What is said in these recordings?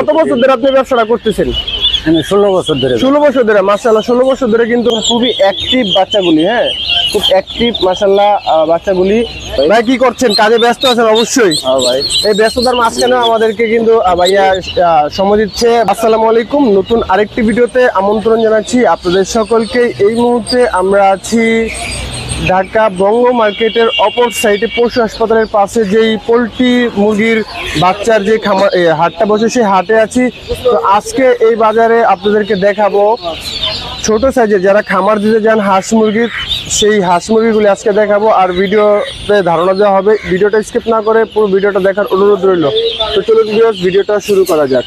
কত বছর ধরে আপনি ব্যবসাটা করতেছেন? আমি 16 বছর ধরে। 16 বছর ধরে, মাশাআল্লাহ 16 বছর ধরে কিন্তু খুবই অ্যাক্টিভ বাচ্চাগুলি। হ্যাঁ, খুব অ্যাক্টিভ মাশাআল্লাহ বাচ্চাগুলি। ভাই কি করছেন? কাজে ব্যস্ত আছেন অবশ্যই। হ্যাঁ ভাই, এই ব্যস্ততার মাঝখানে আমাদেরকে কিন্তু ভাইয়া সময় দিচ্ছে। আসসালামু আলাইকুম, নতুন আরেকটি ভিডিওতে আমন্ত্রণ জানাচ্ছি আপনাদের সকলকে। এই মুহূর্তে আমরা আছি ঢাকা বঙ্গ মার্কেটের অপর সাইডে পশু হাসপাতালের পাশে যেই পোলট্রি মুরগির বাচ্চার যে খামার হাটটা বসে, সেই হাটে আছি। তো আজকে এই বাজারে আপনাদেরকে দেখাবো ছোট সাইজের যারা খামার দিতে যান হাঁস মুরগির, সেই হাঁস মুরগিগুলি আজকে দেখাবো। আর ভিডিওতে ধারণা দেওয়া হবে, ভিডিওটা স্কিপ না করে পুরো ভিডিওটা দেখার অনুরোধ রইল। তো চলুন ভিডিওটা শুরু করা যাক।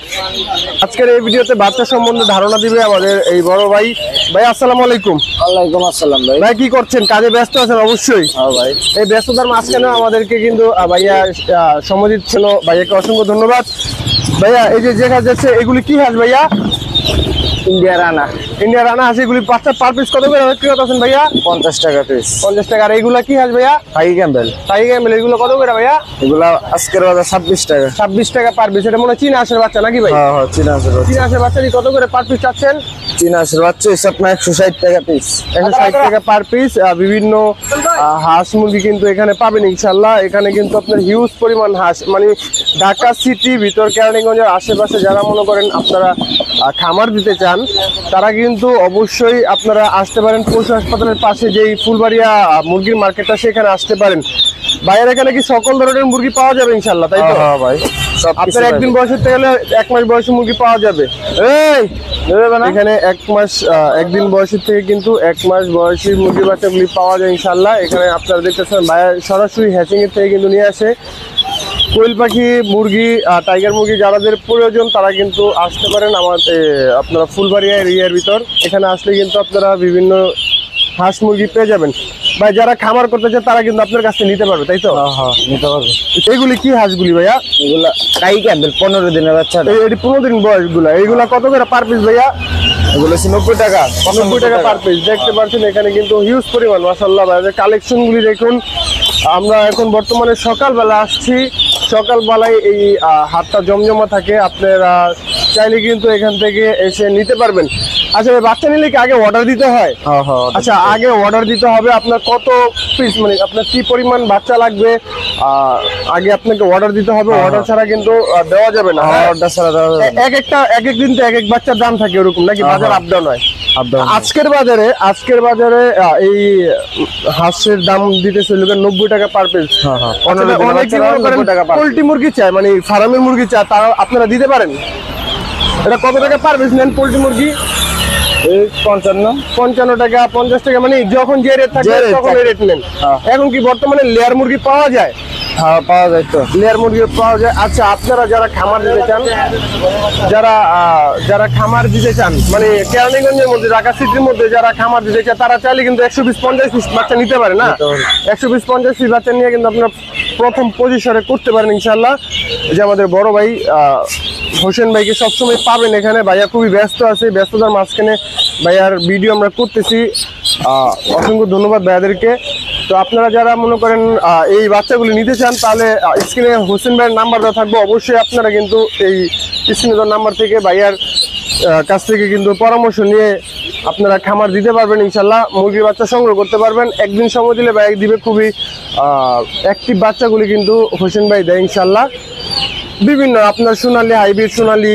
আজকের এই ভিডিওতে বাচ্চা সম্বন্ধে ধারণা দিবে আমাদের এই বড় ভাই। ভাই আসসালামু আলাইকুম। ওয়ালাইকুম আসসালাম ভাই। ভাই কি করছেন? কাজে ব্যস্ত আছেন অবশ্যই। হ্যাঁ ভাই, এই ব্যস্ততার মাঝখানে আমাদেরকে কিন্তু ভাইয়া সময় দিচ্ছিল, ভাইয়াকে অসংখ্য ধন্যবাদ। ভাইয়া এই যে দেখা যাচ্ছে এগুলি কি হাঁস ভাইয়া? ইন্ডিয়া রানা। ইন্ডিয়া রানা হাঁস। এগুলি বাচ্চা পার পিস কত করে বিক্রি করতেছেন ভাইয়া? 50 টাকা পিস। 50 টাকা। আর এইগুলা কি হাঁস ভাইয়া? টাই ক্যাম্বেল। টাই ক্যাম্বেল। এগুলো কত করে ভাইয়া? এগুলা আজকের বাজার 26 টাকা। 26 টাকা পার পিস। এটা মনে হয় চীনা হাঁসের বাচ্চা নাকি ভাই? হ্যাঁ হ্যাঁ, চীনা হাঁসের বাচ্চা। চীনা হাঁসের বাচ্চা কত করে পার পিস চাচ্ছেন? চীনা হাঁসের বাচ্চা হিসাব না 160 টাকা পিস। 160 টাকা পার পিস। বিভিন্ন হাঁস মুরগি কিন্তু এখানে পাবেন ইনশাল্লাহ। এখানে কিন্তু আপনার হিউজ পরিমাণ হাঁস, মানে ঢাকা সিটি ভিতর কেরানীগঞ্জের আশেপাশে যারা মনে করেন আপনারা খামার দিতে চান, তারা কিন্তু অবশ্যই আপনারা আসতে পারেন পশু হাসপাতালের পাশে যেই ফুলবাড়িয়া মুরগির মার্কেটটা, সেখানে আসতে পারেন। ভাইয়ের এখানে কি সকল ধরনের মুরগি পাওয়া যাবে ইনশাল্লাহ, তাই তো? হ্যাঁ ভাই, আপনার একদিন বয়সের থেকে গেলে 1 মাস বয়সী মুরগি পাওয়া যাবে। এখানে 1 মাস একদিন বয়সের থেকে কিন্তু 1 মাস বয়সী মুরগি বাচ্চাগুলি পাওয়া যায় ইনশাল্লাহ। এখানে আপনারা দেখতেছেন ভাইয়া সরাসরি হ্যাচিং এর থেকে কিন্তু নিয়ে আসে। কোয়েল পাখি মুরগি, টাইগার মুরগি যাদের প্রয়োজন তারা কিন্তু আসতে পারেন আমাদের আপনারা ফুলবাড়িয়া এরিয়ার ভিতর। এখানে আসলে কিন্তু আপনারা বিভিন্ন হাঁস মুরগি পেয়ে যাবেন। ভাই যারা খামার করতে চায় তারা কিন্তু আপনার কাছে নিতে পারবে, তাই তো? হ্যাঁ হ্যাঁ, নিতে পারবে। এইগুলি কি হাঁসগুলি ভাইয়া? এগুলা টাই ক্যাম্বেল 15 দিনের বাচ্চা। এটি 15 দিন বয়সগুলা। এইগুলা কত করে পার পিস ভাইয়া? এগুলো 90 টাকা। 90 টাকা পার পিস। দেখতে পাচ্ছেন এখানে কিন্তু হিউজ পরিমাণ মাশাআল্লাহ ভাই। কালেকশনগুলি দেখুন। আমরা এখন বর্তমানে সকালবেলা আসছি। সকালবেলায় এই হাটটা জমজমা থাকে। আপনারা চাইলে কিন্তু এখান থেকে এসে নিতে পারবেন। আচ্ছা, বাচ্চা নিলে কি আগে অর্ডার দিতে হয়? হ্যাঁ হ্যাঁ। আচ্ছা, আগে অর্ডার দিতে হবে। আপনার কত পিস, মানে আপনার কি পরিমাণ বাচ্চা লাগবে আগে আপনাকে অর্ডার দিতে হবে। অর্ডার ছাড়া কিন্তু দেওয়া যাবে না। অর্ডার ছাড়া দেওয়া যাবে না। এক এক দিন তো এক এক বাচ্চার দাম থাকে ওরকম নাকি? বাজার আপ ডাউন হয়? আজকের বাজারে এই হাঁসের দাম দিতেছে 90 টাকা পার পিস। পোল্ট্রি মুরগি চায়, মানে ফার্মের মুরগি চায়, তারা আপনারা দিতে পারেন? এটা কত টাকা পার পিস নেন পোল্ট্রি মুরগি? 55 টাকা 50 টাকা, মানে যখন যে রেট থাকে তখন এই রেট নেন। এখন কি বর্তমানে লেয়ার মুরগি পাওয়া যায়? হ্যাঁ পাওয়া যায় তো, লেয়ার মুরগি পাওয়া যায়। আচ্ছা, আপনারা যারা খামার দিতে চান, যারা খামার দিতে চান, মানে কেরানীগঞ্জের মধ্যে ঢাকা সিটির মধ্যে যারা খামার দিতে চান, তারা চাইলে কিন্তু 120-50 পিস বাচ্চা নিতে পারে না? 120-50 পিস বাচ্চা নিয়ে কিন্তু আপনারা প্রথম পজিশনে করতে পারেন ইনশাল্লাহ। যে আমাদের বড় ভাই হোসেন ভাইকে সবসময় পাবেন এখানে। ভাইয়া খুবই ব্যস্ত আছে, ব্যস্ততার মাঝখানে ভাইয়ার ভিডিও আমরা করতেছি। অসংখ্য ধন্যবাদ ভাইয়াদেরকে। তো আপনারা যারা মনে করেন এই বাচ্চাগুলি নিতে চান, তাহলে স্ক্রিনে হোসেন ভাইয়ের নাম্বার দেওয়া থাকবে। অবশ্যই আপনারা কিন্তু এই স্ক্রিনে দেওয়া নাম্বার থেকে ভাইয়ার কাছ থেকে কিন্তু পরামর্শ নিয়ে আপনারা খামার দিতে পারবেন ইনশাল্লাহ। মুরগির বাচ্চা সংগ্রহ করতে পারবেন। একদিন সময় দিলে ভাই দিবে। খুবই অ্যাক্টিভ বাচ্চাগুলি কিন্তু হোসেন ভাই দেয় ইনশাল্লাহ। বিভিন্ন আপনার সোনালি, হাইব্রিড সোনালি,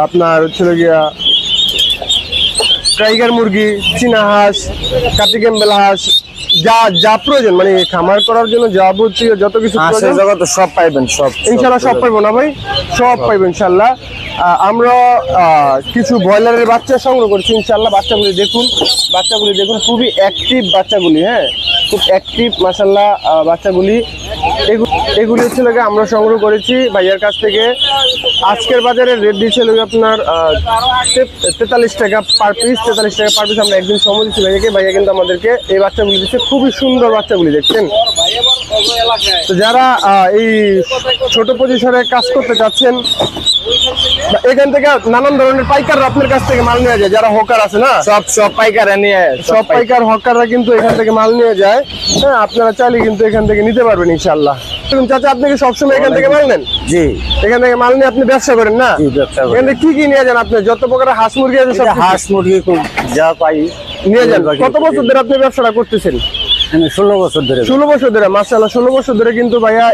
আপনার ছিল গিয়া টাইগার মুরগি, চীনা হাঁস, কাটি ক্যাম্বেল হাঁস, যা প্রয়োজন, মানে খামার করার জন্য যাবতীয় যত কিছু সব পাইবেন। সব ইনশাল্লাহ সব পাইবো না ভাই? সব পাইবো ইনশাল্লাহ। আমরা কিছু ব্রয়লারের বাচ্চা সংগ্রহ করছি ইনশাল্লাহ। বাচ্চাগুলি দেখুন খুবই অ্যাক্টিভ বাচ্চাগুলি। হ্যাঁ, খুব অ্যাক্টিভ মাশাল্লাহ বাচ্চাগুলি। এগুলি হচ্ছে আমরা সংগ্রহ করেছি ভাইয়ার কাছ থেকে। আজকের বাজারে রেট দিয়েছিল আপনার 43 টাকা পার পিস। 43 টাকা পার পিস। আমরা একদিন সময় দিচ্ছি ভাইয়াকে। ভাইয়া কিন্তু আমাদেরকে এই বাচ্চাগুলি দিচ্ছে। খুবই সুন্দর বাচ্চাগুলি দেখছেন। তো যারা এই ছোট পজিশনে কাজ করতে চাচ্ছেন, এখান থেকে নানান ধরনের পাইকাররা আপনার কাছ থেকে মাল নিয়ে যায়, যারা হকার আছে না, সব পাইকারে নিয়ে সব পাইকার হকাররা কিন্তু এখান থেকে মাল নিয়ে যায়। হ্যাঁ, আপনারা চাইলে কিন্তু এখান থেকে নিতে পারবেন ইনশাআল্লাহ। চাচা, আপনি কি সবসময় এখান থেকে মাল নেন? জি এখান থেকে মাল নিয়ে আপনি ব্যবসা করেন না? জি, ব্যবসা করি। এখানে কি নিয়ে যান আপনি? যত প্রকার হাঁস মুরগি আছে সব এটা হাঁস মুরগি খুব যা পাই নিয়ে যান। কত বছর ধরে আপনি ব্যবসাটা করতেছেন? আমি 16 বছর ধরে 16 বছর ধরে, মাশাআল্লাহ 16 বছর ধরে কিন্তু ভাইয়া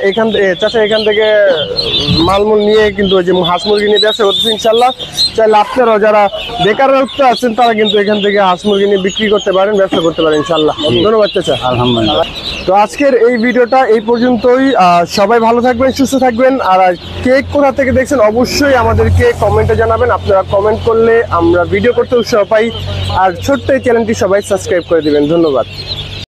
চাচা এখান থেকে মালমূল নিয়ে কিন্তু ওই যে হাঁস মুরগি নিয়ে ব্যবসা করতেছে ইনশাআল্লাহ। চাইলে আপনারাও যারা বেকারত্ব আছেন তারা কিন্তু এখান থেকে হাঁস মুরগি নিয়ে বিক্রি করতে পারেন, ব্যবসা করতে পারেন ইনশাআল্লাহ। ধন্যবাদ চাচা। আলহামদুলিল্লাহ। তো আজকের এই ভিডিওটা এই পর্যন্তই। সবাই ভালো থাকবেন, সুস্থ থাকবেন। আর কেক কোথা থেকে দেখছেন অবশ্যই আমাদেরকে কমেন্টে জানাবেন। আপনারা কমেন্ট করলে আমরা ভিডিও করতে উৎসাহ পাই। আর ছোট্ট এই চ্যানেলটি সবাই সাবস্ক্রাইব করে দিবেন। ধন্যবাদ।